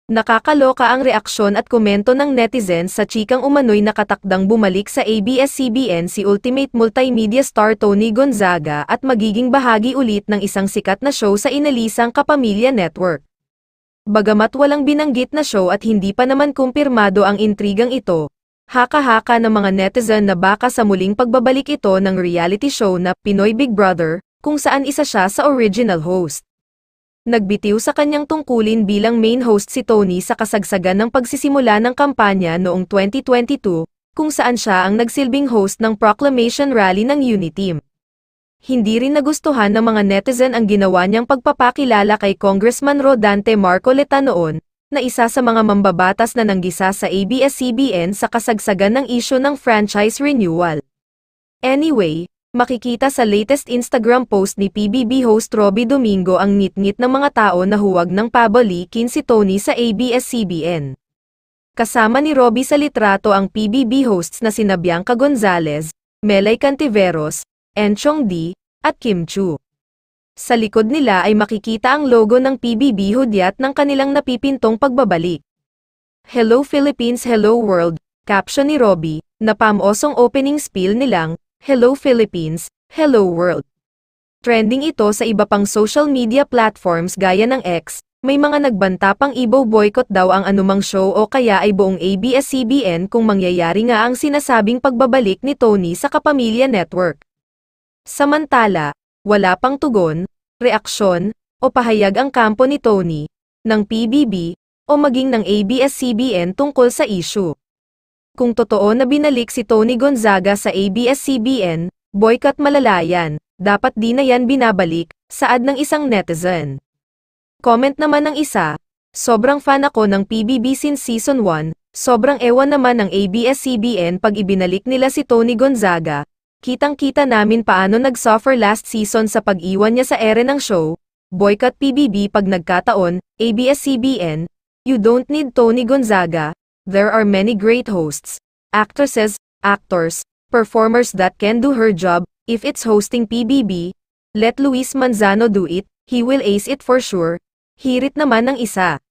Nakakaloka ang reaksyon at komento ng netizens sa chikang umano'y nakatakdang bumalik sa ABS-CBN si Ultimate Multimedia star Tony Gonzaga at magiging bahagi ulit ng isang sikat na show sa inalisang Kapamilya Network. Bagamat walang binanggit na show at hindi pa naman kumpirmado ang intrigang ito, haka-haka ng mga netizen na baka sa muling pagbabalik ito ng reality show na Pinoy Big Brother, kung saan isa siya sa original host. Nagbitiw sa kanyang tungkulin bilang main host si Tony sa kasagsagan ng pagsisimula ng kampanya noong 2022, kung saan siya ang nagsilbing host ng Proclamation Rally ng Uniteam. Hindi rin nagustuhan ng mga netizen ang ginawa niyang pagpapakilala kay Congressman Rodante Marcoleta noon, na isa sa mga mambabatas na nanggisa sa ABS-CBN sa kasagsagan ng isyu ng franchise renewal. Anyway, makikita sa latest Instagram post ni PBB host Robby Domingo ang ngit-ngit ng mga tao na huwag nang pabalikin si Tony sa ABS-CBN. Kasama ni Robby sa litrato ang PBB hosts na sina Bianca Gonzalez, Melay Cantiveros, Enchong D, at Kim Chu. Sa likod nila ay makikita ang logo ng PBB hudyat ng kanilang napipintong pagbabalik. Hello Philippines, Hello World, caption ni Robby, na pamosong opening spiel nilang, Hello Philippines, Hello World. Trending ito sa iba pang social media platforms gaya ng X, may mga nagbanta pang ibo-boycott daw ang anumang show o kaya ay buong ABS-CBN kung mangyayari nga ang sinasabing pagbabalik ni Tony sa Kapamilya Network. Samantala, wala pang tugon, reaksyon, o pahayag ang kampo ni Tony, ng PBB, o maging ng ABS-CBN tungkol sa issue. Kung totoo na binalik si Tony Gonzaga sa ABS-CBN, boycott malalayan, dapat di na yan binabalik, saad ng isang netizen. Comment naman ng isa, sobrang fan ako ng PBB since season 1, sobrang ewan naman ng ABS-CBN pag ibinalik nila si Tony Gonzaga, kitang-kita namin paano nag-suffer last season sa pag-iwan niya sa ere ng show, boycott PBB pag nagkataon, ABS-CBN, you don't need Tony Gonzaga. There are many great hosts, actresses, actors, performers that can do her job. If it's hosting PBB, let Luis Manzano do it, he will ace it for sure. Hirit naman ng isa.